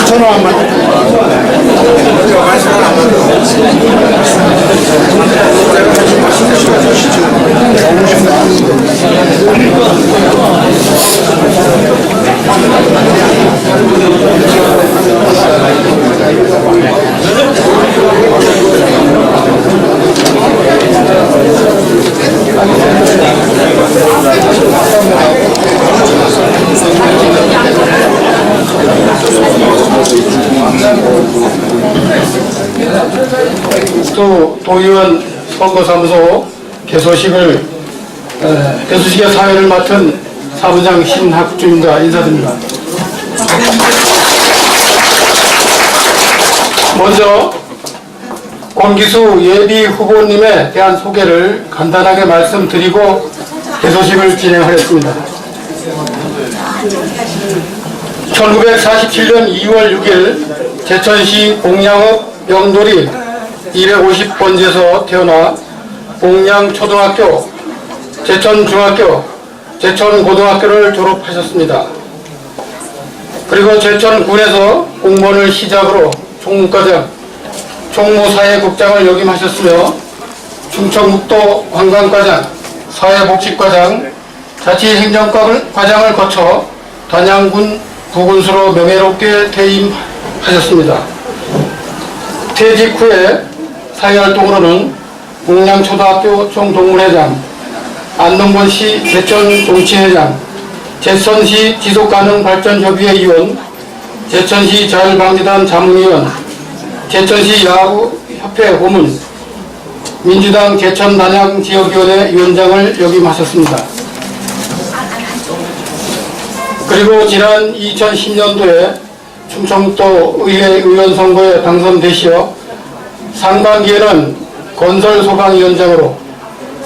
전화 한번. 도의원 선거사무소 개소식의 사회를 맡은 사무장 신학주입니다. 인사드립니다. 먼저 권기수 예비 후보님에 대한 소개를 간단하게 말씀드리고 개소식을 진행하겠습니다. 1947년 2월 6일 제천시 봉양읍 명돌이 250번지에서 태어나 봉양초등학교, 제천중학교, 제천고등학교를 졸업하셨습니다. 그리고 제천군에서 공무원을 시작으로 총무과장, 총무사회국장을 역임하셨으며 충청북도 관광과장, 사회복지과장, 자치행정과장을 거쳐 단양군 부군수로 명예롭게 퇴임하셨습니다. 퇴직 후에 사회활동으로는 봉양초등학교 총동문회장, 안동군시 제천정치회장, 제천시 지속가능발전협의회 위원, 제천시 자율방지단 자문위원, 제천시 야구협회 고문, 민주당 제천단양지역위원회 위원장을 역임하셨습니다. 그리고 지난 2010년도에 충청북도 의회 의원 선거에 당선되시어 상반기에는 건설소방위원장으로,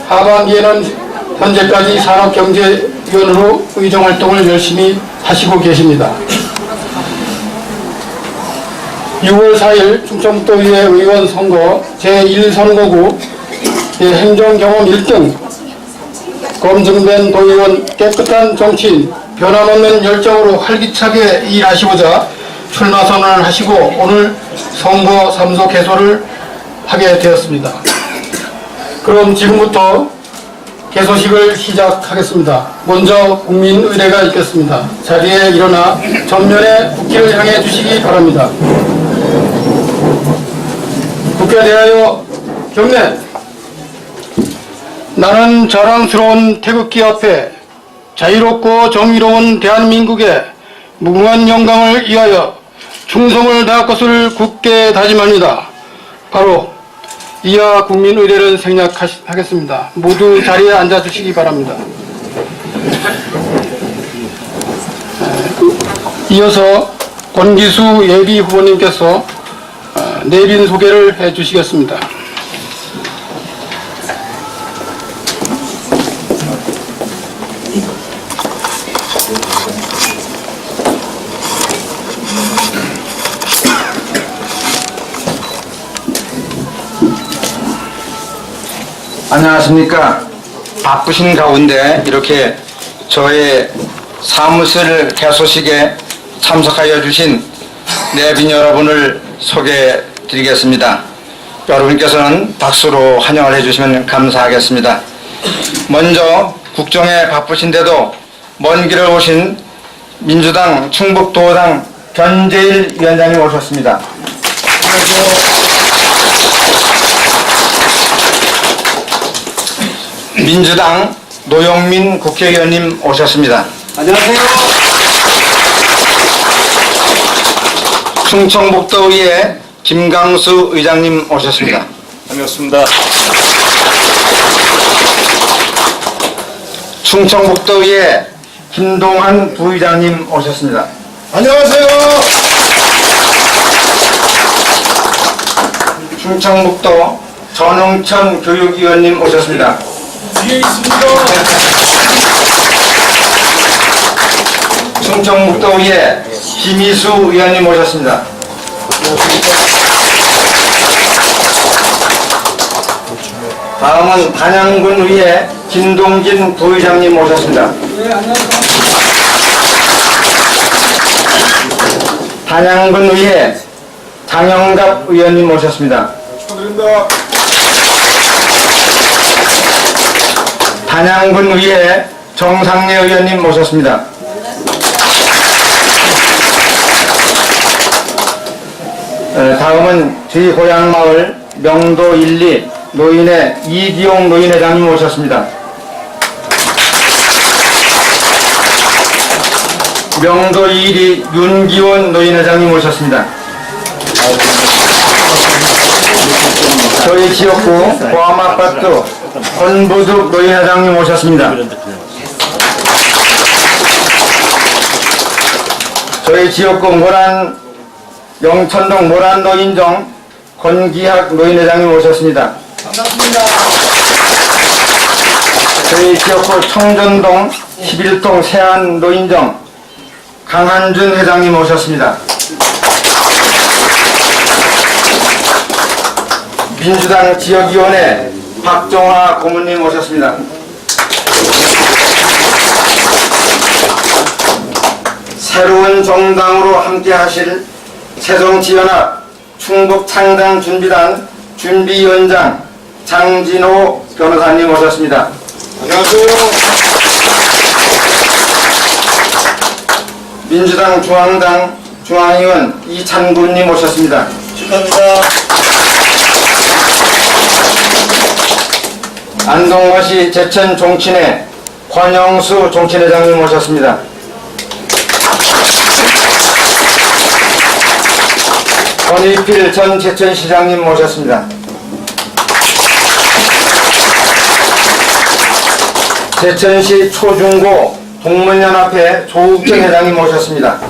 하반기에는 현재까지 산업경제위원으로 의정활동을 열심히 하시고 계십니다. 6월 4일 충청북도의회 의원 선거 제1선거구 행정경험 1등, 검증된 도의원, 깨끗한 정치인, 변함없는 열정으로 활기차게 일하시고자 출마 선언을 하시고 오늘 선거 사무소 개소를 하게 되었습니다. 그럼 지금부터 개소식을 시작하겠습니다. 먼저 국민의례가 있겠습니다. 자리에 일어나 전면에 국기를 향해 주시기 바랍니다. 국회에 대하여 경례. 나는 자랑스러운 태극기 앞에 자유롭고 정의로운 대한민국의 무궁한 영광을 위하여 충성을 다할 것을 굳게 다짐합니다. 바로 이하 국민의례를 생략하겠습니다. 모두 자리에 앉아주시기 바랍니다. 이어서 권기수 예비 후보님께서 내빈 소개를 해주시겠습니다. 안녕하십니까. 바쁘신 가운데 이렇게 저의 사무실 개소식에 참석하여 주신 내빈 여러분을 소개해 드리겠습니다. 여러분께서는 박수로 환영을 해주시면 감사하겠습니다. 먼저 국정에 바쁘신데도 먼 길을 오신 민주당 충북도당 변재일 위원장님 오셨습니다. 민주당 노영민 국회의원님 오셨습니다. 안녕하세요. 충청북도의회 김강수 의장님 오셨습니다. 반갑습니다. 충청북도의회 김동한 부의장님 오셨습니다. 안녕하세요. 충청북도 전홍천 교육위원님 오셨습니다. 뒤에 있습니다. 충청북도의회 김희수 의원님 모셨습니다. 다음은 단양군의회 김동진 부의장님 모셨습니다. 단양군의회 장영갑 의원님 모셨습니다. 단양군의회 정상래 의원님 모셨습니다. 다음은 저희 고향마을 명도 1, 2 노인회 이기용 노인회장님 모셨습니다. 명도 1위 윤기원 노인회장님 모셨습니다. 저희 지역구 고암아파트 권부득 노인회장님 모셨습니다. 저희 지역구 영천동 모란 노인정 권기학 노인회장님 모셨습니다. 반갑습니다. 저희 지역구 청전동 11동 세안 노인정 강한준 회장님 모셨습니다. 민주당 지역위원회 박종화 고문님 모셨습니다. 새로운 정당으로 함께 하실 새정치연합 충북창당준비단 준비위원장 장진호 변호사님 모셨습니다. 안녕하세요. 민주당 중앙당 중앙위원 이찬구님 모셨습니다. 축하합니다. 안동거시 제천 종친회 권영수 종친회장님 모셨습니다. 권일필 전 제천시장님 모셨습니다. 제천시 초중고 동문연합회 조욱정 회장님 모셨습니다.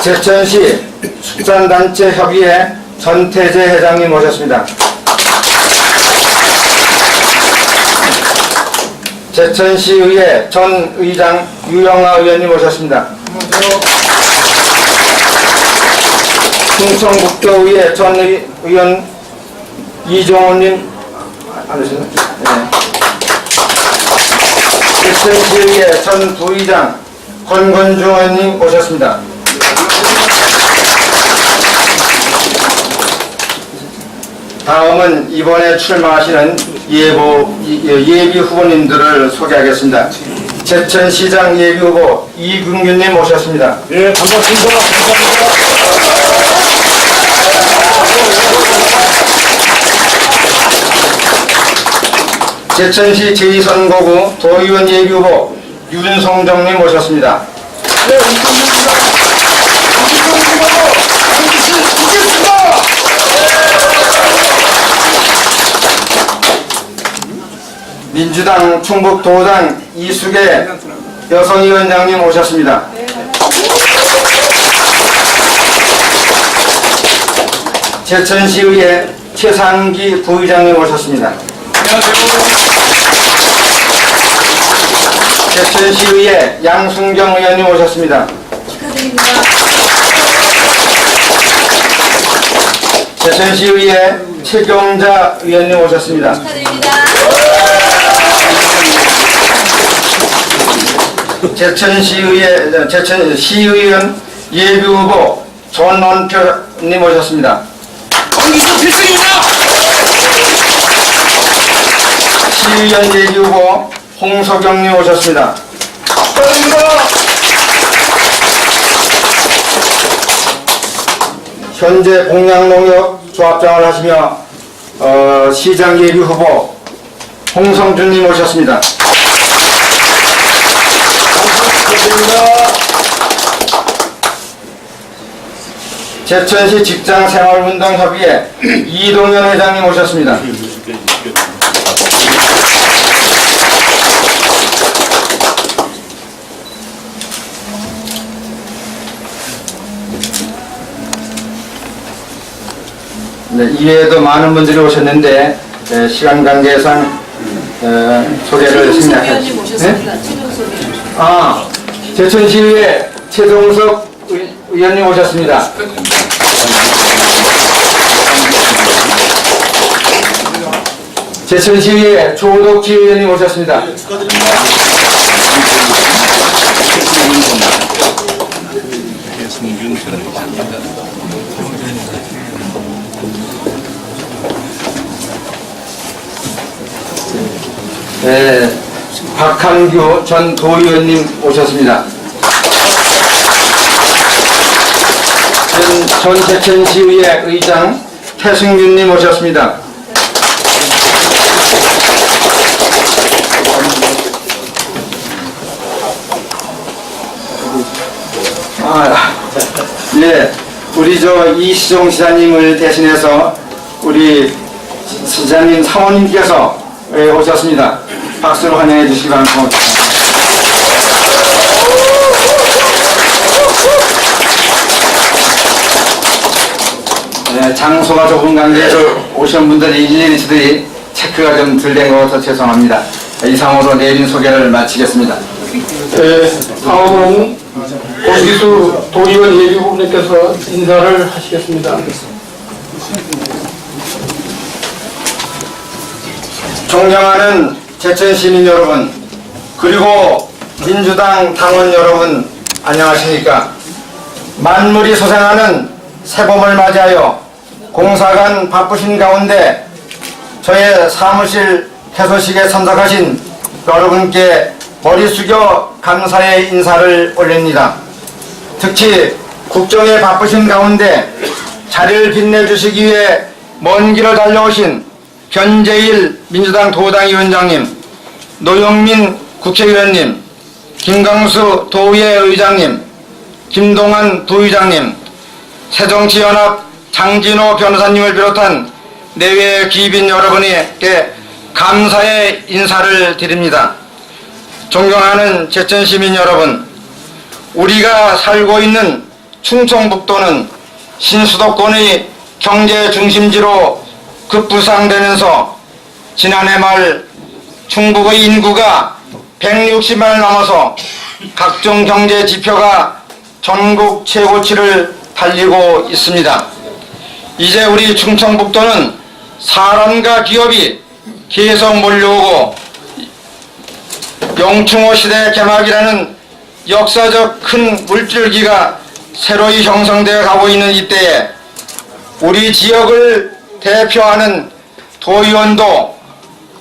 제천시 축산단체협의회 전태재 회장님 모셨습니다. 제천시의회 전 의장 유영아 의원님 모셨습니다. 충청북도의회 전 의원 이종호님 안되셨나요? 네. 제천시의회 전 부의장 권건중 의원님 모셨습니다. 다음은 이번에 출마하시는 예비 후보님들을 소개하겠습니다. 제천시장 예비후보 이근규님 모셨습니다. 예, 반갑습니다. 제천시 제2선거구 도의원 예비후보 윤성정님 모셨습니다. 네, 이승입니다. 민주당 충북도당 이수계 여성위원장님 모셨습니다. 제천시의회 최상기 부의장님 모셨습니다. 제천시의회 양순경 의원님 모셨습니다. 축하드립니다. 제천시의회 최경자 의원님 모셨습니다. 축하드립니다. 제천시의회 제천시의원 예비후보 전원표님 모셨습니다. 권기수 필승입니다. 시의원 예비후보 홍석영님 오셨습니다. 축하드립니다. 현재 공양농협 조합장을 하시며 시장 예비후보 홍성준님 오셨습니다. 제천시 직장생활운동협의회 이동현 회장님 오셨습니다. 네, 이외에도 많은 분들이 오셨는데 시간 관계상 소개를 최종석 생략해 의원님 오셨습니다. 최종석 의원. 제천시의회 최종석 의원님 오셨습니다. 제천시의회 조덕지 의원님 오셨습니다. 네, 박한규 전 도의원님 오셨습니다. 전 제천시의회 의장 태승균님 오셨습니다. 예, 우리 이시종 시장님을 대신해서 우리 시장님 사모님께서 오셨습니다. 박수로 환영해 주시기 바랍니다. 네, 장소가 좁은 관계에서 오신 분들이 일일이 저들이 체크가 좀 덜 된 것 같아서 죄송합니다. 이상으로 내린 소개를 마치겠습니다. 다음은 권기수 도의원 예비후보님께서 인사를 하시겠습니다. 존경하는 제천시민 여러분, 그리고 민주당 당원 여러분, 안녕하십니까? 만물이 소생하는 새봄을 맞이하여 공사관 바쁘신 가운데 저의 사무실 개소식에 참석하신 여러분께 머리 숙여 감사의 인사를 올립니다. 특히 국정에 바쁘신 가운데 자리를 빛내주시기 위해 먼 길을 달려오신 변재일 민주당 도당위원장님, 노영민 국회의원님, 김광수 도의회 의장님, 김동환 부의장님, 새정치연합 장진호 변호사님을 비롯한 내외 귀빈 여러분에게 감사의 인사를 드립니다. 존경하는 제천시민 여러분, 우리가 살고 있는 충청북도는 신수도권의 경제 중심지로 급부상되면서 지난해 말 충북의 인구가 160만을 넘어서 각종 경제 지표가 전국 최고치를 달리고 있습니다. 이제 우리 충청북도는 사람과 기업이 계속 몰려오고 영충호 시대 개막이라는 역사적 큰 물줄기가 새로이 형성되어 가고 있는 이때에 우리 지역을 대표하는 도의원도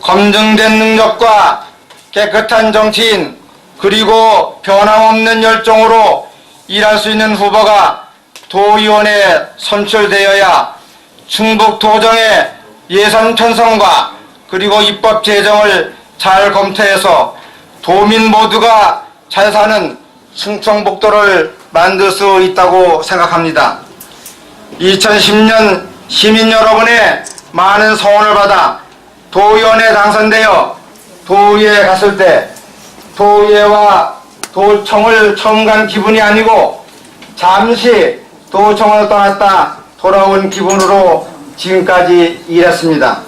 검증된 능력과 깨끗한 정치인 그리고 변함없는 열정으로 일할 수 있는 후보가 도의원에 선출되어야 충북도정의 예산 편성과 그리고 입법 제정을 잘 검토해서 도민 모두가 잘 사는 충청북도를 만들 수 있다고 생각합니다. 2010년 시민 여러분의 많은 소원을 받아 도의원에 당선되어 도의회에 갔을 때 도의회와 도청을 처음 간 기분이 아니고 잠시 도청을 떠났다 돌아온 기분으로 지금까지 일했습니다.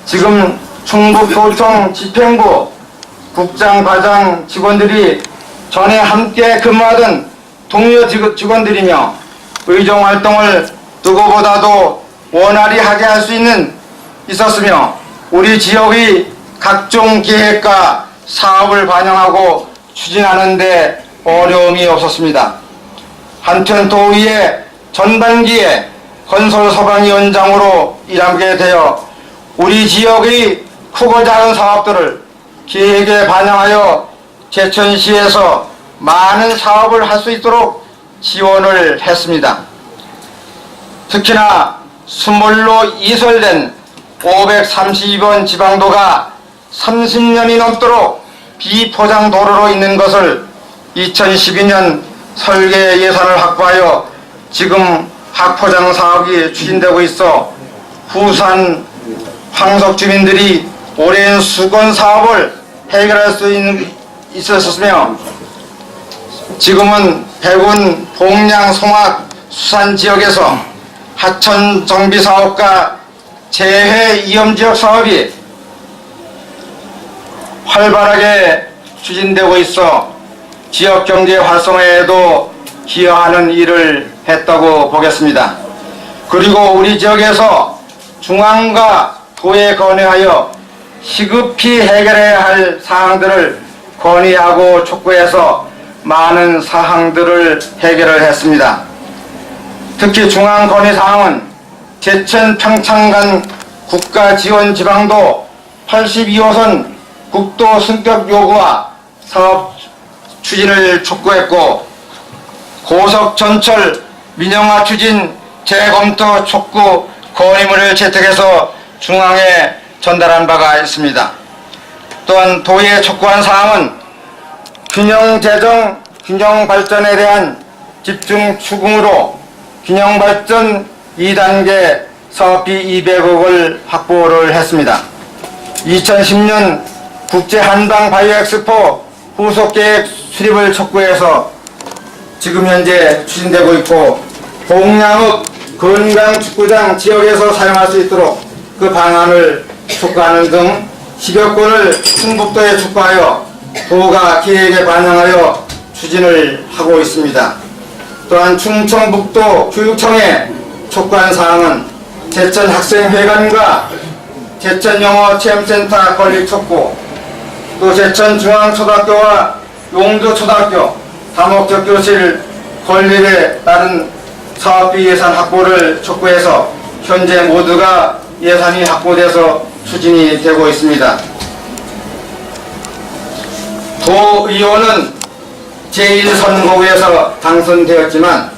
지금 충북도청 집행부 국장, 과장 직원들이 전에 함께 근무하던 동료 직원들이며 의정활동을 누구보다도 원활히 하게 할 수 있었으며 우리 지역의 각종 계획과 사업을 반영하고 추진하는 데 어려움이 없었습니다. 한편 도의회 전반기에 건설소방위원장으로 일하게 되어 우리 지역의 크고 작은 사업들을 계획에 반영하여 제천시에서 많은 사업을 할 수 있도록 지원을 했습니다. 특히나 수몰로 이설된 532번 지방도가 30년이 넘도록 비포장 도로로 있는 것을 2012년 설계 예산을 확보하여 지금 확포장 사업이 추진되고 있어 후산 황석 주민들이 오랜 수건 사업을 해결할 수 있었으며 지금은 백운, 봉양, 송악, 수산 지역에서 하천 정비 사업과 재해 위험 지역 사업이 활발하게 추진되고 있어 지역 경제 활성화에도 기여하는 일을 했다고 보겠습니다. 그리고 우리 지역에서 중앙과 도에 건의하여 시급히 해결해야 할 사항들을 건의하고 촉구해서 많은 사항들을 해결을 했습니다. 특히 중앙 건의 사항은 제천 평창 간 국가 지원 지방도 82호선 국도 승격 요구와 사업 추진을 촉구했고, 고속 전철 민영화 추진 재검토 촉구 건의문을 채택해서 중앙에 전달한 바가 있습니다. 또한 도에 촉구한 사항은 균형 재정, 균형 발전에 대한 집중 추궁으로 균형 발전 2단계 사업비 200억을 확보를 했습니다. 2010년 국제 한방 바이오 엑스포 후속 계획 수립을 촉구해서 지금 현재 추진되고 있고, 봉양읍 건강축구장 지역에서 사용할 수 있도록 그 방안을 촉구하는 등 10여 건을 충북도에 촉구하여 도가 계획에 반영하여 추진을 하고 있습니다. 또한 충청북도 교육청에 촉구한 사항은 제천 학생회관과 제천 영어 체험센터 건립 촉구, 또 제천 중앙초등학교와 용두초등학교 다목적교실 건립에 따른 사업비 예산 확보를 촉구해서 현재 모두가 예산이 확보돼서 추진이 되고 있습니다. 도의원은 제1선거구에서 당선되었지만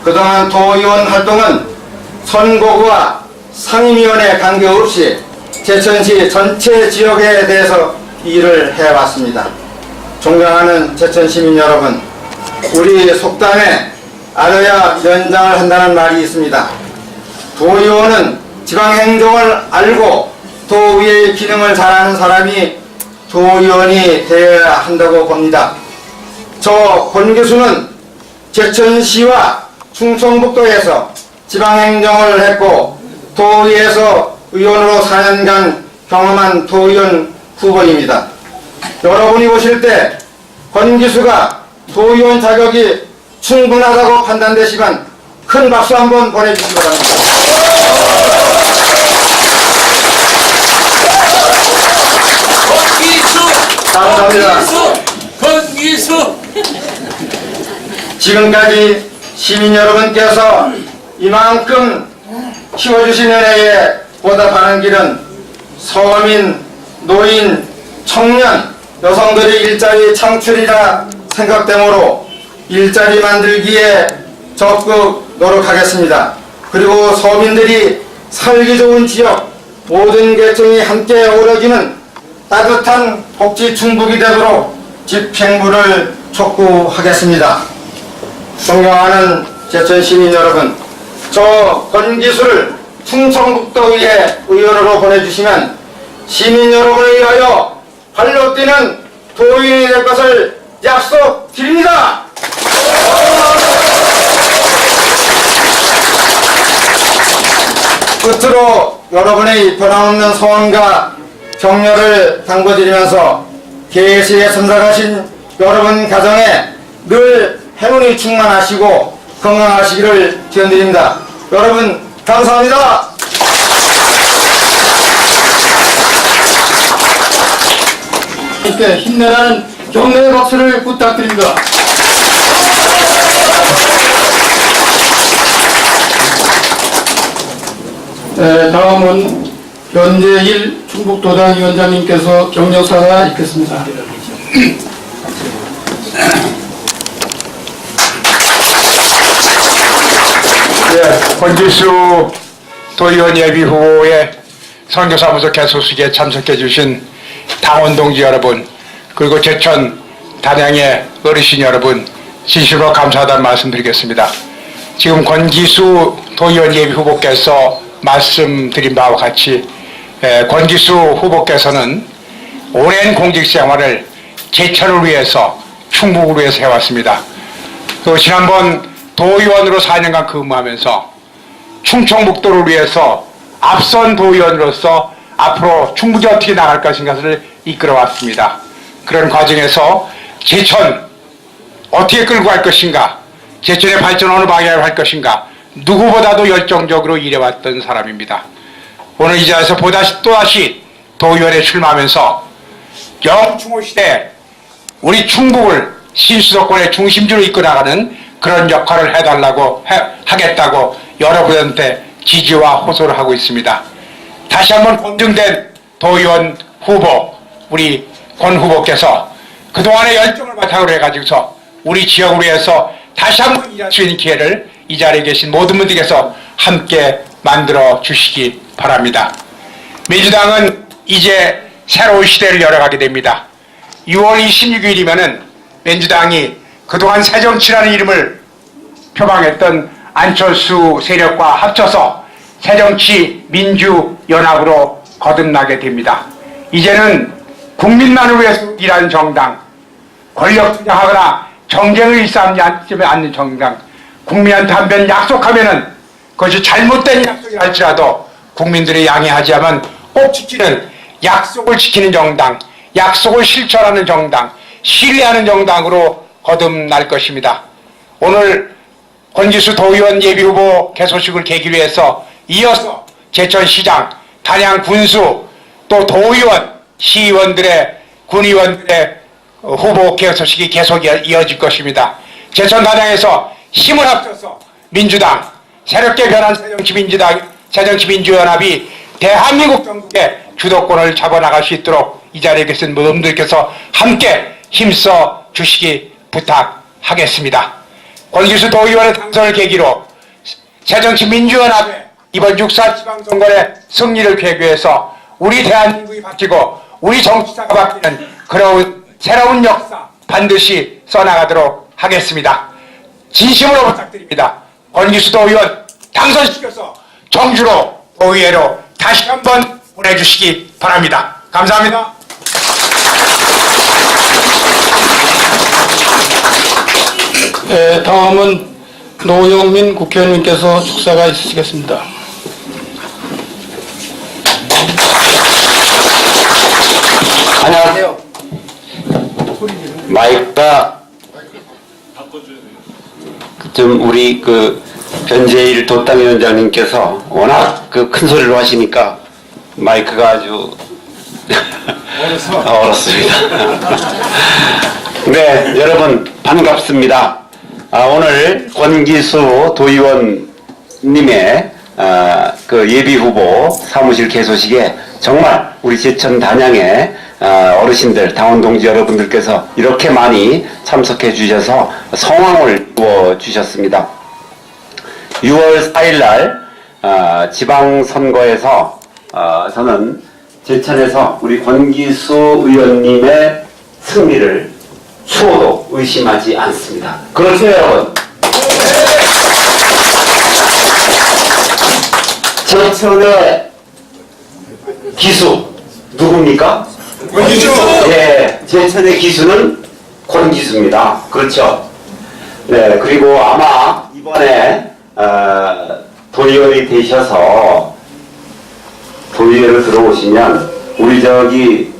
그동안 도의원 활동은 선거구와 상임위원회 관계없이 제천시 전체 지역에 대해서 일을 해왔습니다. 존경하는 제천시민 여러분, 우리 속담에 알아야 연장을 한다는 말이 있습니다. 도의원은 지방행정을 알고 도의회의 기능을 잘하는 사람이 도의원이 되어야 한다고 봅니다. 저 권교수는 제천시와 충청북도에서 지방행정을 했고 도의회에서 의원으로 4년간 경험한 도의원 후보입니다. 여러분이 보실 때 권기수가 도의원 자격이 충분하다고 판단되시면 큰 박수 한번 보내주시기 바랍니다. 감사합니다. 권기수 지금까지 시민 여러분께서 이만큼 키워주신 은혜에 보답하는 길은 서민, 노인, 청년, 여성들의 일자리 창출이라 생각되므로 일자리 만들기에 적극 노력하겠습니다. 그리고 서민들이 살기 좋은 지역 모든 계층이 함께 어우러지는 따뜻한 복지 충북이 되도록 집행부를 촉구하겠습니다. 존경하는 제천 시민 여러분, 저 권기수를 충청북도의회 의원으로 보내주시면 시민 여러분을 위하여 발로 뛰는 도의원이 될 것을 약속드립니다. 끝으로 여러분의 변함없는 소원과 격려를 당부드리면서 개시에 참석하신 여러분 가정에 늘 행운이 충만하시고 건강하시기를 기원드립니다. 여러분 감사합니다. 함께 힘내라는 격려의 박수를 부탁드립니다. 다음은 변재일 충북도당 위원장님께서 격려사가 있겠습니다. 권기수 도의원 예비 후보의 선교사무소 개소식에 참석해 주신 당원 동지 여러분, 그리고 제천 단양의 어르신 여러분, 진심으로 감사하다는 말씀드리겠습니다. 지금 권기수 도의원 예비 후보께서 말씀드린 바와 같이 권기수 후보께서는 오랜 공직 생활을 제천을 위해서, 충북을 위해서 해왔습니다. 또 지난번 도의원으로 4년간 근무하면서 충청북도를 위해서 앞선 도의원으로서 앞으로 충북이 어떻게 나갈 것인가를 이끌어왔습니다. 그런 과정에서 제천 어떻게 끌고 갈 것인가, 제천의 발전 어느 방향으로 할 것인가, 누구보다도 열정적으로 일해왔던 사람입니다. 오늘 이 자리에서 또다시 도의원에 출마하면서 영충호 시대 우리 충북을 신수도권의 중심지로 이끌어나가는 그런 역할을 하겠다고 여러분한테 지지와 호소를 하고 있습니다. 다시 한번 검증된 도의원 후보, 우리 권 후보께서 그동안의 열정을 바탕으로 해가지고서 우리 지역을 위해서 다시 한번 일할 수 있는 기회를 이 자리에 계신 모든 분들께서 함께 만들어 주시기 바랍니다. 민주당은 이제 새로운 시대를 열어가게 됩니다. 6월 26일이면은 민주당이 그동안 새정치라는 이름을 표방했던 안철수 세력과 합쳐서 새정치 민주연합으로 거듭나게 됩니다. 이제는 국민만을 위해서 일하는 정당, 권력 투쟁하거나 정쟁을 일삼지 않는 정당, 국민한테 한 번 약속하면은 그것이 잘못된 약속이 할지라도 국민들이 양해하지만 꼭 지키는, 약속을 지키는 정당, 약속을 실천하는 정당, 신뢰하는 정당으로 거듭날 것입니다. 오늘 권기수 도의원 예비후보 개소식을 계기로 해서 이어서 제천시장, 단양 군수, 또 도의원, 시의원들의, 군의원들의 후보 개소식이 계속 이어질 것입니다. 제천 단양에서 힘을 합쳐서 민주당, 새롭게 변한 새정치민주연합이 대한민국 전국의 주도권을 잡아나갈 수 있도록 이 자리에 계신 모든 분들께서 함께 힘써 주시기 부탁하겠습니다. 권기수 도의원의 당선을 계기로 새정치민주연합의 이번 6.4 지방선거의 승리를 계기해서 우리 대한민국이 바뀌고 우리 정치사가 바뀌는 그런 새로운 역사 반드시 써나가도록 하겠습니다. 진심으로 부탁드립니다. 권기수 도의원 당선시켜서 정주로 도의회로 다시 한번 보내주시기 바랍니다. 감사합니다. 다음은 노영민 국회의원님께서 축사가 있으시겠습니다. 안녕하세요. 마이크가 좀 우리 변재일 도당위원장님께서 워낙 큰 소리로 하시니까 마이크가 아주 어렵습니다. 네, 여러분 반갑습니다. 오늘 권기수 도의원님의 예비후보 사무실 개소식에 정말 우리 제천 단양의 어르신들, 당원동지 여러분들께서 이렇게 많이 참석해 주셔서 성황을 이루어 주셨습니다. 6월 4일날 지방선거에서 저는 제천에서 우리 권기수 의원님의 승리를 추호도 의심하지 않습니다. 그렇죠, 여러분? 제천의 기수 누굽니까? 권기수! 예, 제천의 기수는 권기수입니다. 그렇죠? 네, 그리고 아마 이번에 도의원이 되셔서 도의회를 들어오시면 우리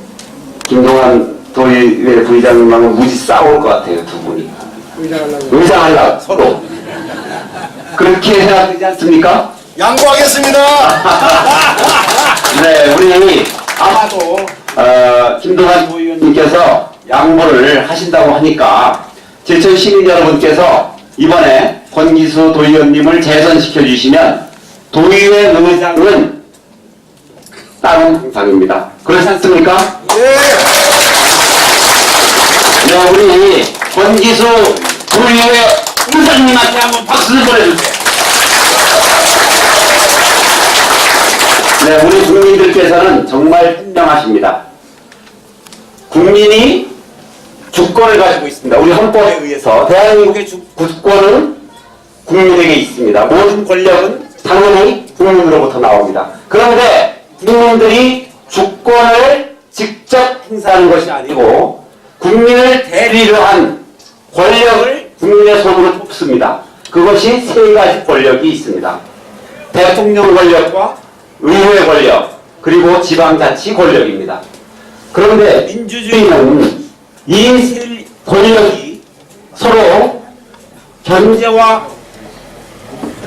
김동완 도의회 부의장님하고 무지 싸울 것 같아요, 두 분이. 의장하려고 서로. 그렇게 해야 되지 않습니까? 양보하겠습니다. 네, 우리 아마도 김동완 도의원님께서 양보를 하신다고 하니까 제천 시민 여러분께서 이번에 권기수 도의원님을 재선시켜 주시면 도의회 의장은 다른 당상입니다. 그렇지 않습니까? 네, 우리 권기수 도의회 의장님한테 한번 박수를 보내주세요. 네, 우리 국민들께서는 정말 현명하십니다. 국민이 주권을 가지고 있습니다. 우리 헌법에 의해서 대한민국의 주권은 국민에게 있습니다. 모든 권력은 당연히 국민으로부터 나옵니다. 그런데 국민들이 주권을 직접 행사하는 것이 아니고 국민을 대리로 한 권력을 국민의 손으로 뽑습니다. 그것이 세 가지 권력이 있습니다. 대통령 권력과 의회 권력, 그리고 지방자치 권력입니다. 그런데 민주주의는 이 세 권력이 서로 견제와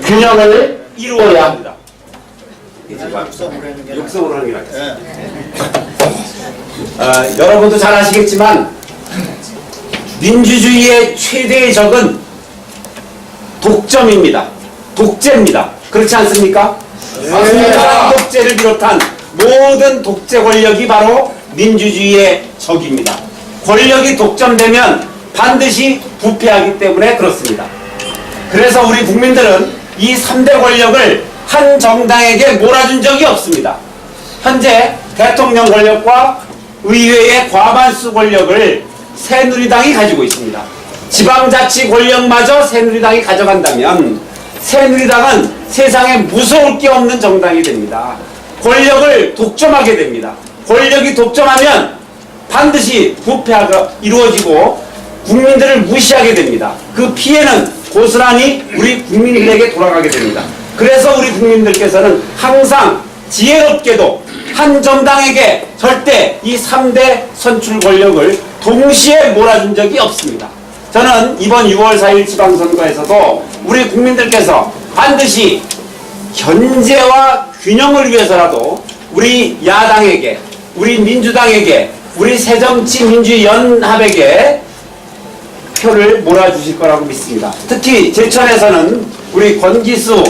균형을 이루어야 합니다. 육성으로 하는 게 낫겠습니다. 여러분도 잘 아시겠지만 민주주의의 최대의 적은 독점입니다. 독재입니다. 그렇지 않습니까? 맞습니다. 독재를 비롯한 모든 독재 권력이 바로 민주주의의 적입니다. 권력이 독점되면 반드시 부패하기 때문에 그렇습니다. 그래서 우리 국민들은 이 3대 권력을 한 정당에게 몰아준 적이 없습니다. 현재 대통령 권력과 의회의 과반수 권력을 새누리당이 가지고 있습니다. 지방자치 권력마저 새누리당이 가져간다면 새누리당은 세상에 무서울 게 없는 정당이 됩니다. 권력을 독점하게 됩니다. 권력이 독점하면 반드시 부패가 이루어지고 국민들을 무시하게 됩니다. 그 피해는 고스란히 우리 국민들에게 돌아가게 됩니다. 그래서 우리 국민들께서는 항상 지혜롭게도 한 정당에게 절대 이 3대 선출 권력을 동시에 몰아준 적이 없습니다. 저는 이번 6월 4일 지방선거에서도 우리 국민들께서 반드시 견제와 균형을 위해서라도 우리 야당에게, 우리 민주당에게, 우리 새정치민주연합에게 표를 몰아주실 거라고 믿습니다. 특히 제천에서는 우리 권기수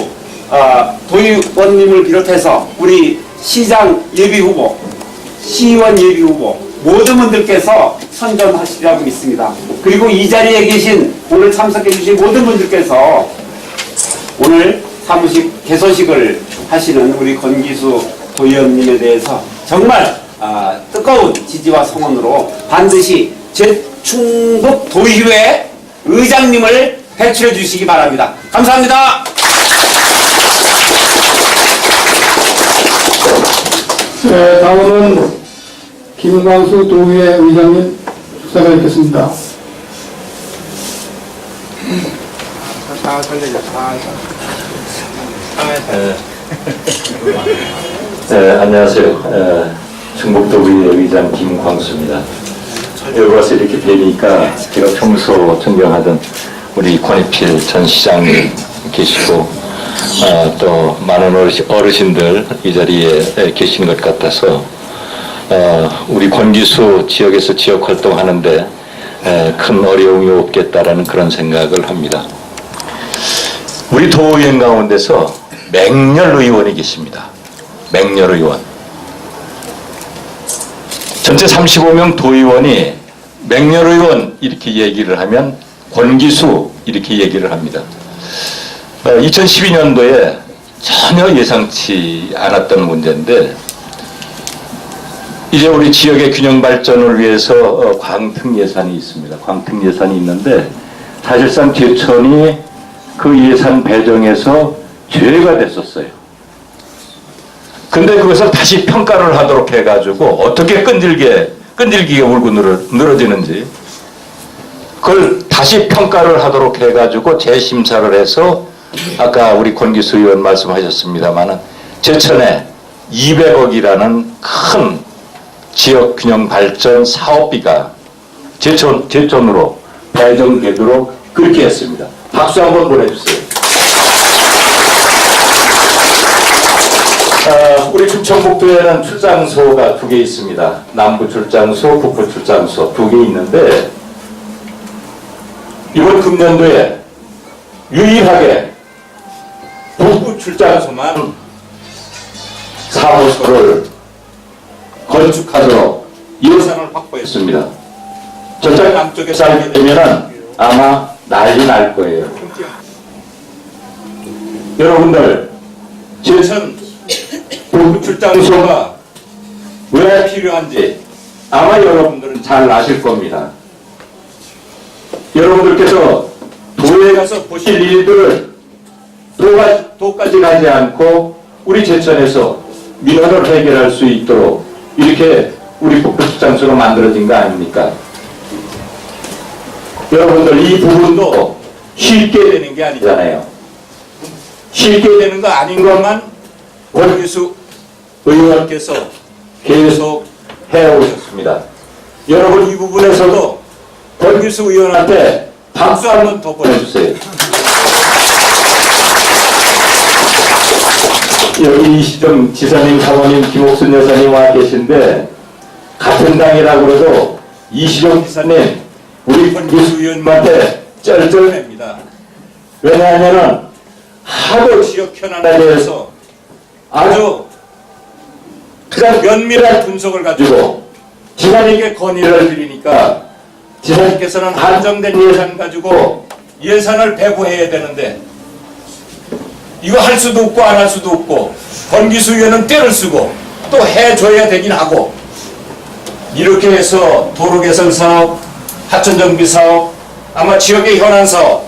도의원님을 비롯해서 우리 시장 예비후보, 시의원 예비후보 모든 분들께서 선전하시리라고 믿습니다. 그리고 이 자리에 계신 오늘 참석해 주신 모든 분들께서 오늘 사무직 개소식을 하시는 우리 권기수 도의원님에 대해서 정말 뜨거운 지지와 성원으로 반드시 충북 도의회 의장님을 배출해 주시기 바랍니다. 감사합니다. 네, 다음은 김광수 도의회 의장님 축사가 있겠습니다. 안녕하세요. 충북도의회 의장 김광수입니다. 여기 와서 이렇게 뵈니까 제가 평소 존경하던 우리 권익필 전 시장님 계시고 또 많은 어르신들 이 자리에 계신 것 같아서 우리 권기수 지역에서 지역 활동하는데 큰 어려움이 없겠다라는 그런 생각을 합니다. 우리 도의원 가운데서 맹렬 의원이 계십니다. 맹렬 의원. 전체 35명 도의원이 맹렬 의원 이렇게 얘기를 하면 권기수 이렇게 얘기를 합니다. 2012년도에 전혀 예상치 않았던 문제인데 이제 우리 지역의 균형 발전을 위해서 광특 예산이 있습니다. 광특 예산이 있는데 사실상 제천이 그 예산 배정에서 죄가 됐었어요. 근데 그것을 다시 평가를 하도록 해가지고 어떻게 끈질기게 울고 늘어지는지 그걸 다시 평가를 하도록 해가지고 재심사를 해서 아까 우리 권기수 의원 말씀하셨습니다마는 제천에 200억이라는 큰 지역 균형 발전 사업비가 제천으로 배정되도록 그렇게 했습니다. 박수 한번 보내주세요. 우리 충청북도에는 출장소가 2개 있습니다. 남부 출장소, 북부 출장소 2개 있는데 이번 금년도에 유일하게 북부 출장소만 사무소를 건축하도록 예산을 확보했습니다. 저쪽 남쪽에 살게 되면은 아마 난리 날 거예요. 여러분들, 제천 북부 출장소가 왜 필요한지 아마 여러분들은 잘 아실 겁니다. 여러분들께서 도에 가서 보실 일들을 도까지 가지 않고 우리 제천에서 민원을 해결할 수 있도록 이렇게 우리 북부 출장소가 만들어진 거 아닙니까? 여러분들 이 부분도 쉽게 되는 게 아니잖아요. 쉽게 되는 거 아닌 것만 권기수 의원께서 계속 해오셨습니다. 여러분 이 부분에서도 권기수 의원한테 박수 한번 더 보내주세요. 여기 이 시점 지사님, 사모님, 김옥순 여사님 와 계신데 같은 당이라고 그래도 이시정 지사님 우리 권기수 의원님한테 쩔쩔맵니다. 왜냐하면 하도 지역 현안에 대해서 아주 가장 면밀한 분석을 가지고 지사님께 건의를 드리니까 지사님께서는 한정된 예산 가지고 예산을 배부해야 되는데 이거 할 수도 없고 안 할 수도 없고 권기수 의원은 때를 쓰고 또 해줘야 되긴 하고 이렇게 해서 도로 개선 사업, 하천 정비 사업, 아마 지역의 현안 사업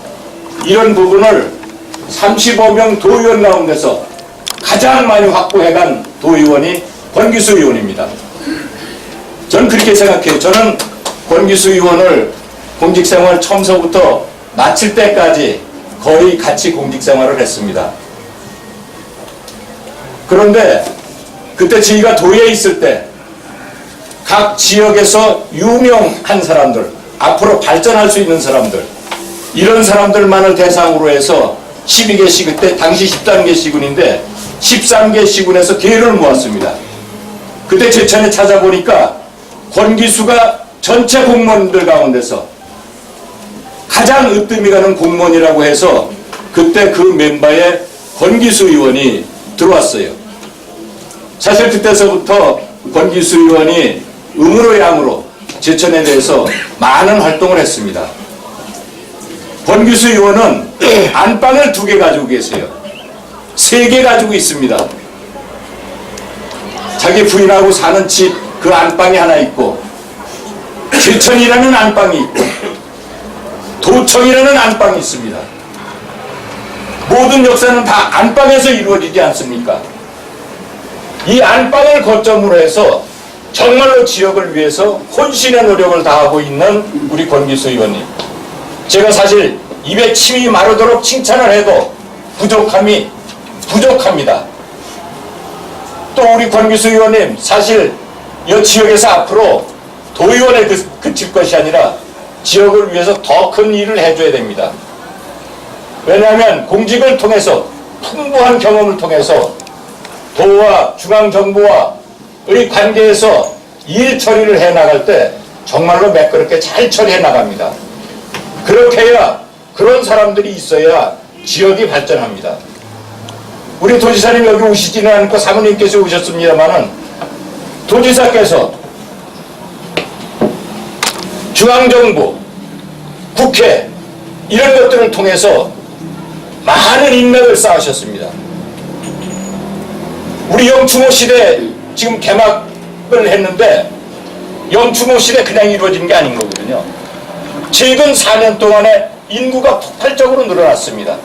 이런 부분을 35명 도의원 가운데서 가장 많이 확보해간 도의원이 권기수 의원입니다. 저는 그렇게 생각해요. 저는 권기수 의원을 공직생활 처음서부터 마칠 때까지 거의 같이 공직생활을 했습니다. 그런데 그때 저희가 도에 있을 때 각 지역에서 유명한 사람들, 앞으로 발전할 수 있는 사람들, 이런 사람들만을 대상으로 해서 12개 시군, 그때 당시 13개 시군인데 13개 시군에서 기회를 모았습니다. 그때 제천에 찾아보니까 권기수가 전체 공무원들 가운데서 가장 으뜸이 가는 공무원이라고 해서 그때 그 멤버에 권기수 의원이 들어왔어요. 사실 그때서부터 권기수 의원이 음으로 양으로 제천에 대해서 많은 활동을 했습니다. 권기수 의원은 안방을 2개 가지고 계세요. 3개 가지고 있습니다. 자기 부인하고 사는 집 그 안방이 하나 있고 제천이라는 안방이 있고 도청이라는 안방이 있습니다. 모든 역사는 다 안방에서 이루어지지 않습니까? 이 안방을 거점으로 해서 정말로 지역을 위해서 혼신의 노력을 다하고 있는 우리 권기수 의원님, 제가 사실 입에 침이 마르도록 칭찬을 해도 부족합니다. 또 우리 권기수 의원님, 사실 이 지역에서 앞으로 도의원에 그칠 것이 아니라 지역을 위해서 더 큰 일을 해줘야 됩니다. 왜냐하면 공직을 통해서 풍부한 경험을 통해서 도와 중앙정부와의 관계에서 일 처리를 해나갈 때 정말로 매끄럽게 잘 처리해 나갑니다. 그렇게 해야, 그런 사람들이 있어야 지역이 발전합니다. 우리 도지사님 여기 오시지는 않고 사모님께서 오셨습니다만은 도지사께서 중앙정부, 국회 이런 것들을 통해서 많은 인맥을 쌓으셨습니다. 우리 영추모 시대 지금 개막을 했는데 영추모 시대 그냥 이루어진 게 아닌 거거든요. 최근 4년 동안에 인구가 폭발적으로 늘어났습니다.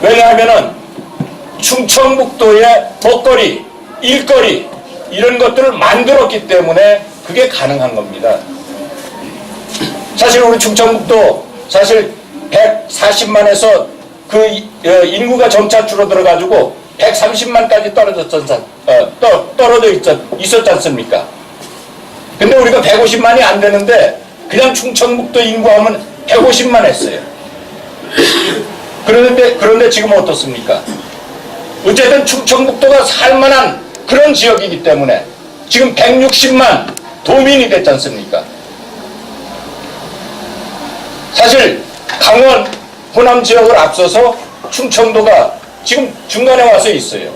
왜냐하면은 충청북도의 먹거리, 일거리 이런 것들을 만들었기 때문에 그게 가능한 겁니다. 사실 우리 충청북도 사실 140만에서 그 인구가 점차 줄어들어가지고 130만까지 떨어져 있었지 않습니까? 근데 우리가 150만이 안 되는데 그냥 충청북도 인구하면 150만 했어요. 그런데 지금 어떻습니까? 어쨌든 충청북도가 살만한 그런 지역이기 때문에 지금 160만 도민이 됐지 않습니까? 사실 강원, 호남 지역을 앞서서 충청도가 지금 중간에 와서 있어요.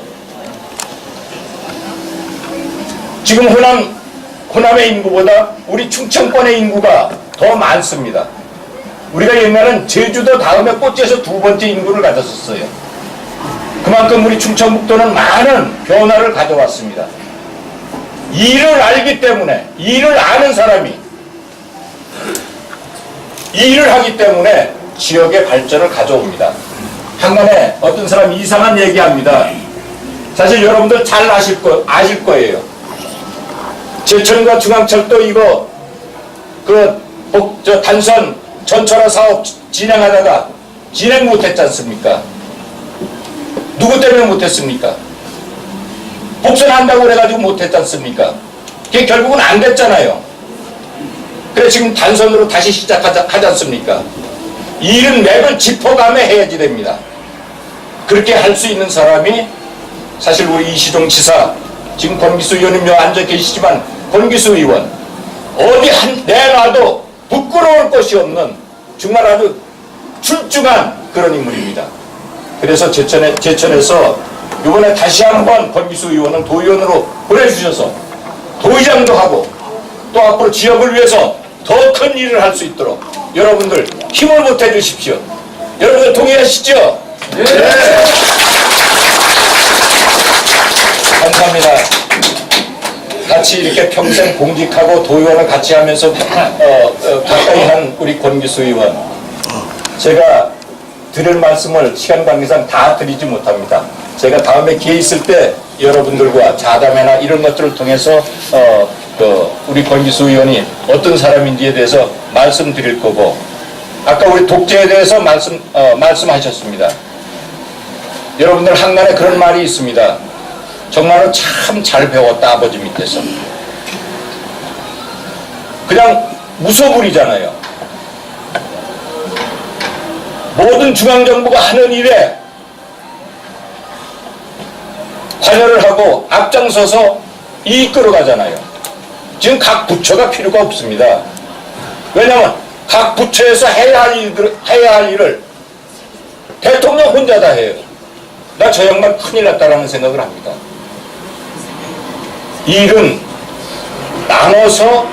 지금 호남의 인구보다 우리 충청권의 인구가 더 많습니다. 우리가 옛날엔 제주도 다음에 꼴찌에서 2번째 인구를 가졌었어요. 그만큼 우리 충청북도는 많은 변화를 가져왔습니다. 일을 알기 때문에, 일을 아는 사람이 일을 하기 때문에 지역의 발전을 가져옵니다. 한간에 어떤 사람이 이상한 얘기합니다. 사실 여러분들 잘 아실 거예요. 제천과 중앙철도 이거 단선 전철화 사업 진행하다가 진행 못했지 않습니까? 누구 때문에 못했습니까? 복선한다고 그래가지고 못했지 않습니까? 그게 결국은 안 됐잖아요. 그래 지금 단선으로 다시 시작하지 않습니까? 이 일은 맥을 짚어가며 해야지 됩니다. 그렇게 할 수 있는 사람이 사실 우리 이시종 지사, 지금 권기수 의원님 여기 앉아 계시지만 권기수 의원 어디 한 내놔도 부끄러울 것이 없는 정말 아주 출중한 그런 인물입니다. 그래서 제천에서 이번에 다시 한번 권기수 의원을 도의원으로 보내주셔서 도의장도 하고 또 앞으로 지역을 위해서 더 큰 일을 할 수 있도록 여러분들 힘을 보태 주십시오. 여러분들 동의하시죠? 네. 감사합니다. 같이 이렇게 평생 공직하고 도의원을 같이 하면서 가까이 한 우리 권기수 의원, 제가 드릴 말씀을 시간 관계상 다 드리지 못합니다. 제가 다음에 기회 있을 때 여러분들과 자담회나 이런 것들을 통해서 우리 권기수 의원이 어떤 사람인지에 대해서 말씀드릴 거고, 아까 우리 독재에 대해서 말씀하셨습니다. 여러분들 한간에 그런 말이 있습니다. 정말로 참 잘 배웠다, 아버지 밑에서. 그냥 무소불이잖아요. 모든 중앙정부가 하는 일에 관여를 하고 앞장서서 이끌어 가잖아요. 지금 각 부처가 필요가 없습니다. 왜냐하면 각 부처에서 해야 할 일을 대통령 혼자 다 해요. 나 저 양반 큰일 났다라는 생각을 합니다. 이 일은 나눠서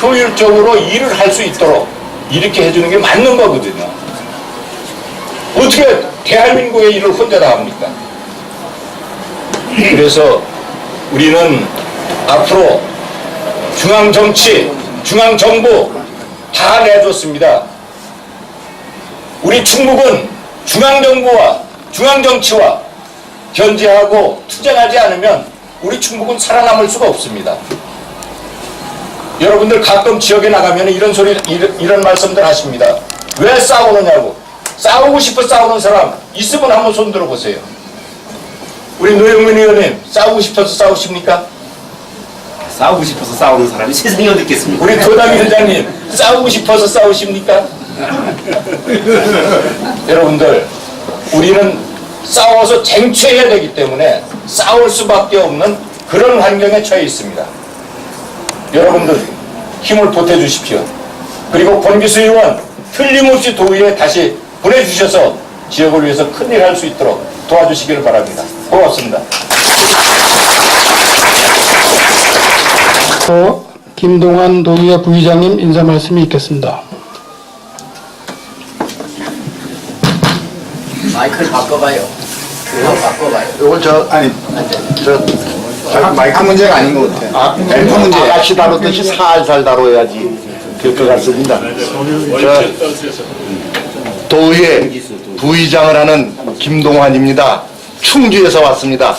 효율적으로 일을 할 수 있도록 이렇게 해주는 게 맞는 거거든요. 어떻게 대한민국의 일을 혼자 다 합니까? 그래서 우리는 앞으로 중앙정치, 중앙정부 다 내줬습니다. 우리 충북은 중앙정부와 중앙정치와 견제하고 투쟁하지 않으면 우리 충북은 살아남을 수가 없습니다. 여러분들 가끔 지역에 나가면 이런 말씀들 하십니다. 왜 싸우느냐고. 싸우고 싶어 싸우는 사람 있으면 한번 손 들어보세요. 우리 노영민 의원님, 싸우고 싶어서 싸우십니까? 싸우고 싶어서 싸우는 사람이 세상에 어디 있겠습니까? 우리 도담이 회장님, 싸우고 싶어서 싸우십니까? 여러분들, 우리는 싸워서 쟁취해야 되기 때문에 싸울 수밖에 없는 그런 환경에 처해 있습니다. 여러분들 힘을 보태주십시오. 그리고 권기수 의원 틀림없이 도의에 다시 보내주셔서 지역을 위해서 큰일 할 수 있도록 도와주시기를 바랍니다. 고맙습니다. 김동환 도의회 부의장님 인사 말씀이 있겠습니다. 마이크를 바꿔봐요. 그거 바꿔봐요. 이건 마이크 문제가 아닌 것 같아요. 멘트 문제. 같이 다루듯이 살살 다뤄야지 될 것 같습니다. 도의회 부의장을 하는 김동환입니다. 충주에서 왔습니다.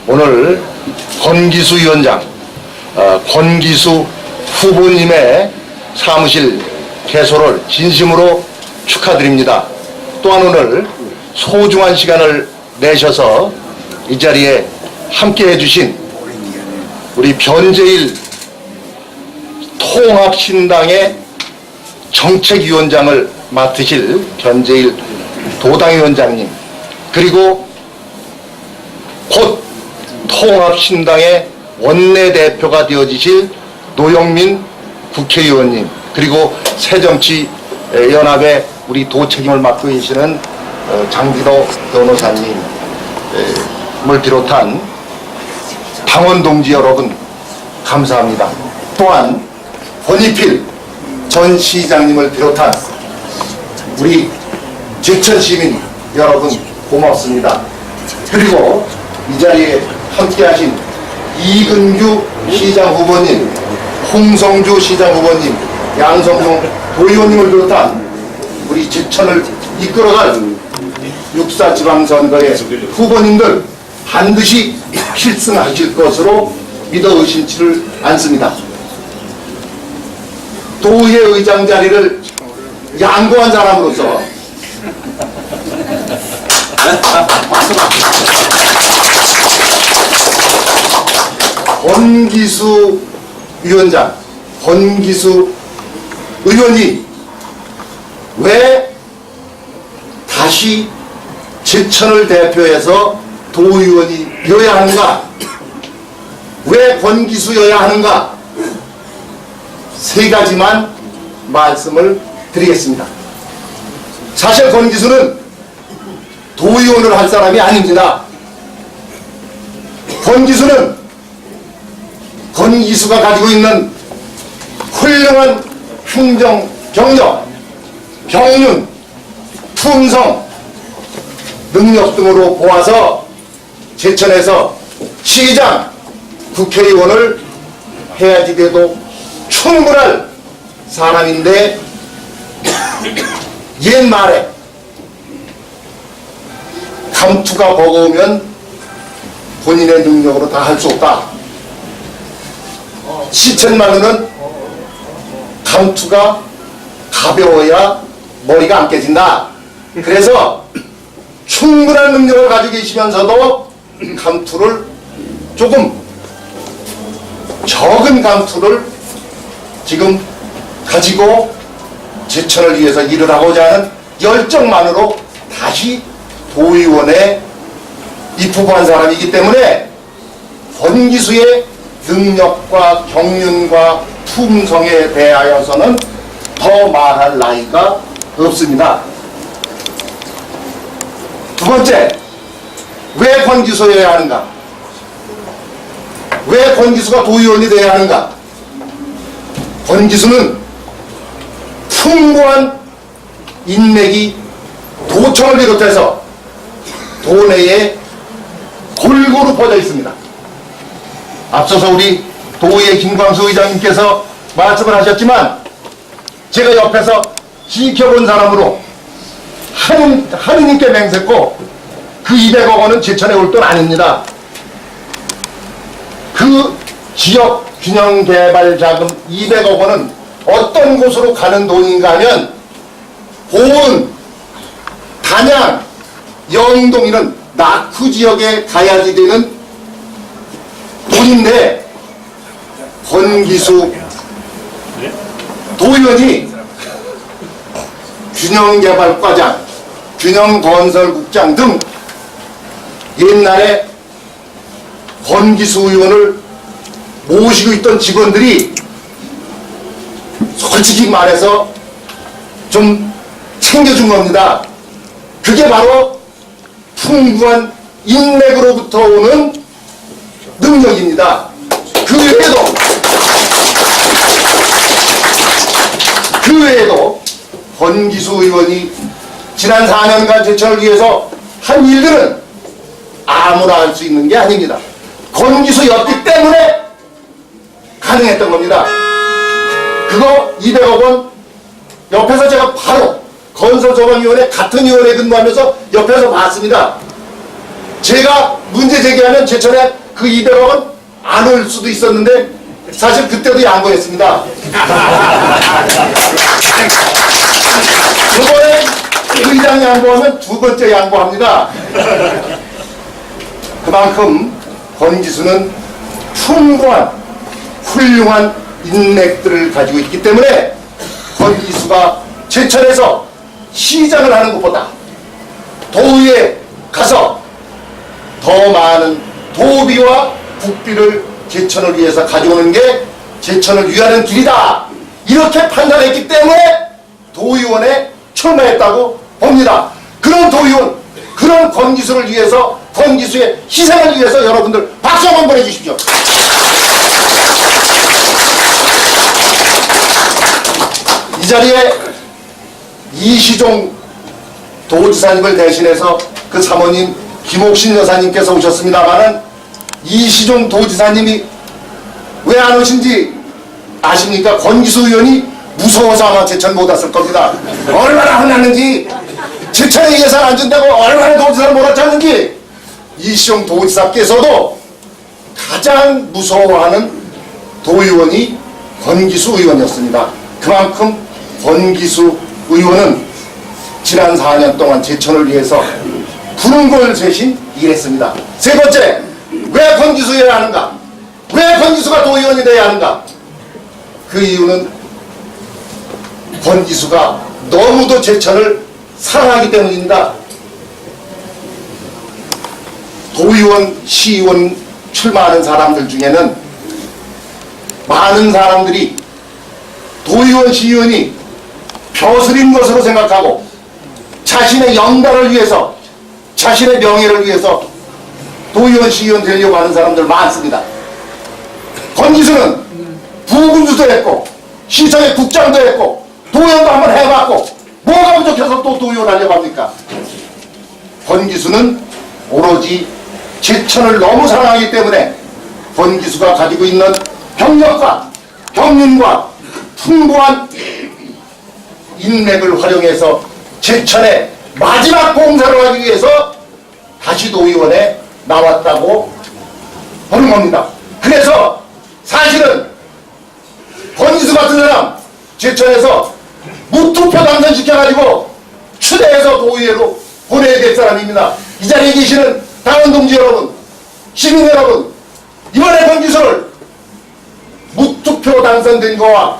오늘 권기수 위원장, 권기수 후보님의 사무실 개소를 진심으로 축하드립니다. 또한 오늘 소중한 시간을 내셔서 이 자리에 함께 해주신 우리 변재일 통합신당의 정책위원장을 맡으실 변재일 도당위원장님, 그리고 곧 통합신당의 원내대표가 되어지실 노영민 국회의원님, 그리고 새정치연합의 우리 도책임을 맡고 계시는 장기도 변호사님을 비롯한 당원 동지 여러분, 감사합니다. 또한 권희필 전 시장님을 비롯한 우리 제천 시민 여러분, 고맙습니다. 그리고 이 자리에 함께하신 이근규 시장 후보님, 홍성주 시장 후보님, 양성종 도의원님을 비롯한 우리 제천을 이끌어갈 6.4 지방선거의 후보님들 반드시 필승하실 것으로 믿어 의심치를 않습니다. 도의회 의장 자리를 양보한 사람으로서 권기수 위원장, 권기수 의원이 왜 다시 제천을 대표해서 도의원이 되어야 하는가? 왜 권기수여야 하는가? 세 가지만 말씀을 드리겠습니다. 사실 권기수는 도의원을 할 사람이 아닙니다. 권기수가 가지고 있는 훌륭한 행정 경력, 경륜, 품성, 능력 등으로 보아서 제천에서 시장, 국회의원을 해야지 돼도 충분할 사람인데 옛말에 감투가 버거우면 본인의 능력으로 다 할 수 없다. 시쳇말로는 감투가 가벼워야 머리가 안 깨진다. 그래서 충분한 능력을 가지고 계시면서도 감투를 조금 적은 감투를 지금 가지고 제천을 위해서 일을 하고자 하는 열정만으로 다시 도의원에 입후보한 사람이기 때문에 권기수의 능력과 경륜과 품성에 대하여서는 더 말할 나이가 없습니다. 두 번째, 왜 권기수여야 하는가? 왜 권기수가 도의원이 되어야 하는가? 권기수는 풍부한 인맥이 도청을 비롯해서 도내에 골고루 퍼져 있습니다. 앞서서 우리 도의회 김광수 의장님께서 말씀을 하셨지만 제가 옆에서 지켜본 사람으로 하느님께 맹세코 그 200억 원은 제천에 올 돈 아닙니다. 그 지역 균형 개발 자금 200억 원은 어떤 곳으로 가는 돈인가 하면 보은, 단양, 영동 이런 낙후 지역에 가야지 되는 돈인데 권기수 도의원이 균형개발과장, 균형건설국장 등 옛날에 권기수 의원을 모시고 있던 직원들이 솔직히 말해서 좀 챙겨준 겁니다. 그게 바로 풍부한 인맥으로부터 오는 능력입니다. 그 외에도 권기수 의원이 지난 4년간 제천을 위해서 한 일들은 아무나 할 수 있는 게 아닙니다. 권기수였기 때문에 가능했던 겁니다. 그거 200억 원 옆에서 제가 바로 건설소방위원회 같은 위원회 근무하면서 옆에서 봤습니다. 제가 문제 제기하면 제천에 그 200억은 안 올 수도 있었는데 사실 그때도 양보했습니다. 이번에 의장 양보하면 두 번째 양보합니다. 그만큼 권기수는 풍부한 훌륭한 인맥들을 가지고 있기 때문에 권기수가 제천에서 시장을 하는 것보다 도의회에 가서 더 많은 도비와 국비를 제천을 위해서 가져오는 게 제천을 위하는 길이다. 이렇게 판단했기 때문에 도의원에 출마했다고 봅니다. 그런 도의원, 그런 권기수를 위해서, 권기수의 희생을 위해서 여러분들 박수 한번 보내주십시오. 이 자리에 이시종 도지사님을 대신해서 그 사모님 김옥신 여사님께서 오셨습니다마는 이시종 도지사님이 왜 안 오신지 아십니까? 권기수 의원이 무서워서 아마 제천 못 왔을 겁니다. 얼마나 혼났는지, 제천에 예산 안 준다고 얼마나 도지사를 몰아쳤는지 이시종 도지사께서도 가장 무서워하는 도의원이 권기수 의원이었습니다. 그만큼 권기수 의원은 지난 4년 동안 제천을 위해서 푸른 걸 세신 일했습니다. 세 번째, 왜 권기수여야 하는가? 왜 권기수가 도의원이 돼야 하는가? 그 이유는 권기수가 너무도 제천을 사랑하기 때문입니다. 도의원, 시의원 출마하는 사람들 중에는 많은 사람들이 도의원, 시의원이 벼슬인 것으로 생각하고 자신의 영달을 위해서, 자신의 명예를 위해서 도의원, 시의원 되려고 하는 사람들 많습니다. 권기수는 부군주도 했고 시청의 국장도 했고 도의원도 한번 해봤고 뭐가 부족해서 또 도의원 하려고 합니까? 권기수는 오로지 제천을 너무 사랑하기 때문에 권기수가 가지고 있는 경력과 경륜과 풍부한 인맥을 활용해서 제천의 마지막 봉사를 하기 위해서 다시 도의원에 나왔다고 보는 겁니다. 그래서 사실은 권기수 같은 사람 제천에서 무투표 당선시켜가지고 추대해서 도의회로 보내야 될 사람입니다. 이 자리에 계시는 당원 동지 여러분, 시민 여러분, 이번에 권기수를 무투표 당선된 거와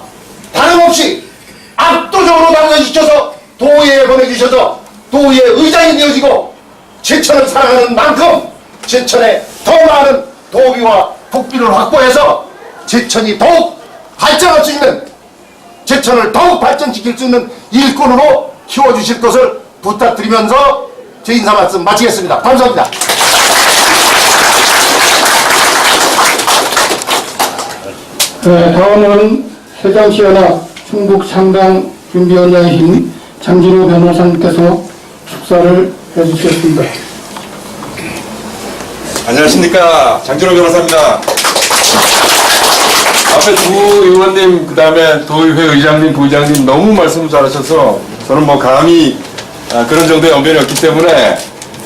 다름없이 압도적으로 당선시켜서 도의회에 보내주셔서 도의회 의장이 되어지고 제천을 사랑하는 만큼 제천에 더 많은 도비와 국비를 확보해서 제천이 더욱 발전할 수 있는, 제천을 더욱 발전시킬 수 있는 일꾼으로 키워주실 것을 부탁드리면서 제 인사 말씀 마치겠습니다. 감사합니다. 다음은 세종시연합 충북창당준비위원장이신 장진호 변호사님께서 축사를 해주시겠습니다. 안녕하십니까, 장진호 변호사입니다. 앞에 두 의원님, 그 다음에 도의회 의장님, 부의장님 너무 말씀을 잘하셔서 저는 뭐 감히 그런 정도의 언변이 없기 때문에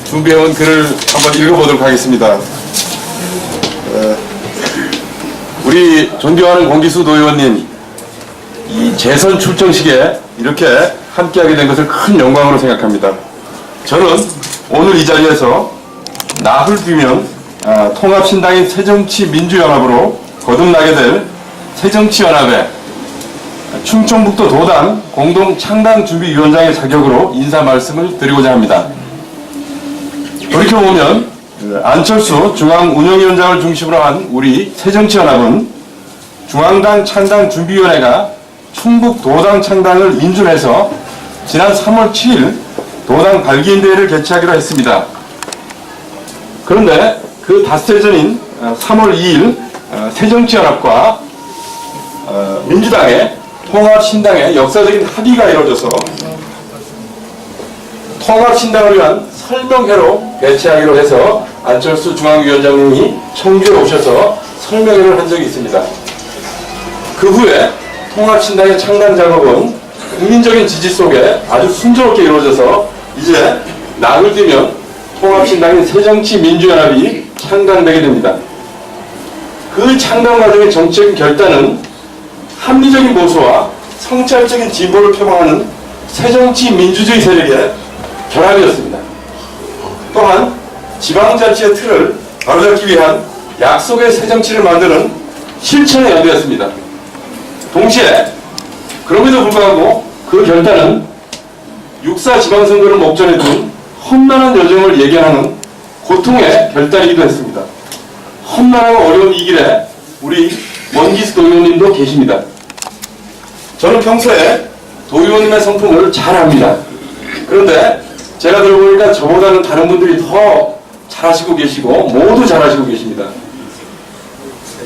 준비해온 글을 한번 읽어보도록 하겠습니다. 우리 존경하는 권기수 도의원님, 이 재선 출정식에 이렇게 함께하게 된 것을 큰 영광으로 생각합니다. 저는 오늘 이 자리에서 낯을 비면 통합신당인 새정치민주연합으로 거듭나게 될 새정치연합의 충청북도 도당 공동창당준비위원장의 자격으로 인사 말씀을 드리고자 합니다. 돌이켜보면 안철수 중앙운영위원장을 중심으로 한 우리 새정치연합은 중앙당 창당준비위원회가 충북 도당 창당을 인준해서 지난 3월 7일 도당 발기인대회를 개최하기로 했습니다. 그런데 그 닷새 전인 3월 2일 새정치연합과 민주당의 통합신당의 역사적인 합의가 이루어져서 통합신당을 위한 설명회로 개최하기로 해서 안철수 중앙위원장님이 청주에 오셔서 설명회를 한 적이 있습니다. 그 후에 통합신당의 창당 작업은 국민적인 지지 속에 아주 순조롭게 이루어져서 이제 낯을 들면 통합신당인 새정치민주연합이 창당되게 됩니다. 그 창당 과정의 정책적인 결단은 합리적인 보수와 성찰적인 진보를 표방하는 새정치민주주의 세력의 결합이었습니다. 또한 지방자치의 틀을 바로잡기 위한 약속의 새정치를 만드는 실천의 연대였습니다. 동시에 그럼에도 불구하고 그 결단은 6.4 지방선거를 목전에 둔 험난한 여정을 예견하는 고통의 결단이기도 했습니다. 험난하고 어려운 이 길에 우리 권기수 도의원님도 계십니다. 저는 평소에 도의원님의 성품을 잘 압니다. 그런데 제가 들어보니까 저보다는 다른 분들이 더 잘하시고 계시고 모두 잘하시고 계십니다.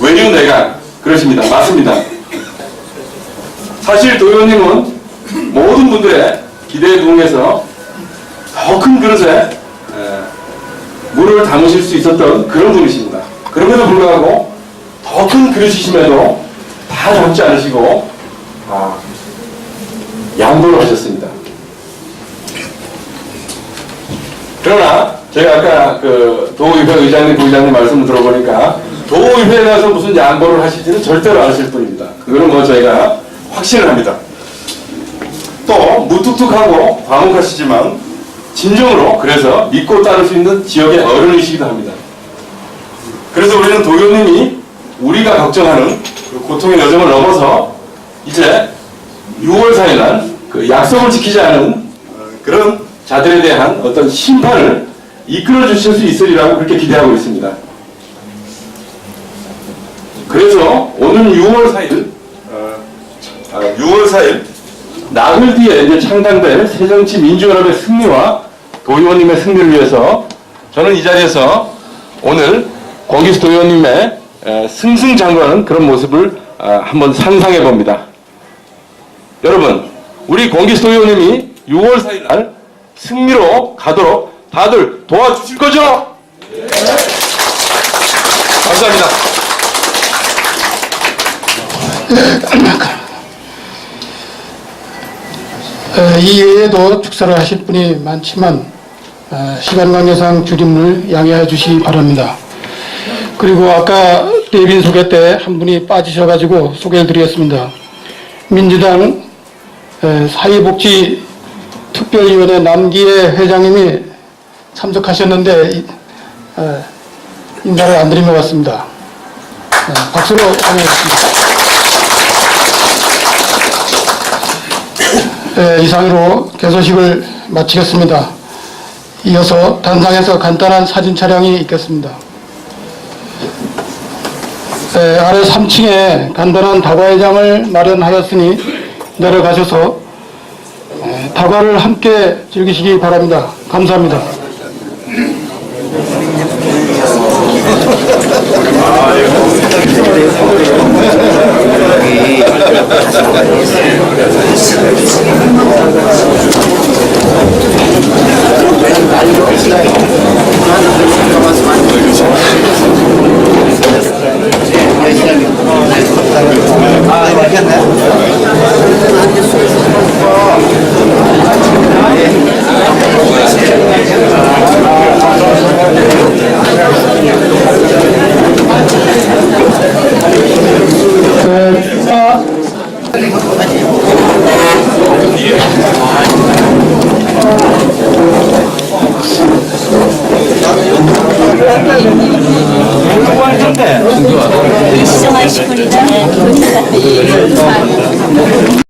외유 내강 그러십니다. 맞습니다. 사실 도의원님은 모든 분들의 기대에 부응해서 더 큰 그릇에 물을 담으실 수 있었던 그런 분이십니다. 그럼에도 불구하고 더 큰 그릇이심에도 다 담지 않으시고 양보를 하셨습니다. 그러나 제가 아까 그 도의회 의장님, 부의장님 말씀을 들어보니까 도의회에 가서 무슨 양보를 하실지는 절대로 안 하실 분입니다. 그거는 뭐 저희가 확신을 합니다. 또 무뚝뚝하고 과묵하시지만 진정으로 그래서 믿고 따를 수 있는 지역의 어른이시기도 합니다. 그래서 우리는 도교님이 우리가 걱정하는 그 고통의 여정을 넘어서 이제 6월 4일 날 그 약속을 지키지 않은 그런 자들에 대한 어떤 심판을 이끌어 주실 수 있으리라고 그렇게 기대하고 있습니다. 그래서 오늘 6월 4일 나흘 뒤에 이제 창당될 새정치민주연합의 승리와 도의원님의 승리를 위해서 저는 이 자리에서 오늘 권기수 도의원님의 승승장구하는 그런 모습을 한번 상상해 봅니다. 여러분, 우리 권기수 도의원님이 6월 4일 날 승리로 가도록 다들 도와주실 거죠? 감사합니다. 이외에도 축사를 하실 분이 많지만 시간 관계상 줄임을 양해해 주시기 바랍니다. 그리고 아까 대빈 소개 때 한 분이 빠지셔가지고 소개해 드리겠습니다. 민주당 사회복지특별위원회 남기혜 회장님이 참석하셨는데 인사를 안 드린 것 같습니다. 박수로 환영하겠습니다. 이상으로 개소식을 마치겠습니다. 이어서 단상에서 간단한 사진 촬영이 있겠습니다. 아래 3층에 간단한 다과회장을 마련하였으니 내려가셔서 다과를 함께 즐기시기 바랍니다. 감사합니다. 시정하실 분이다.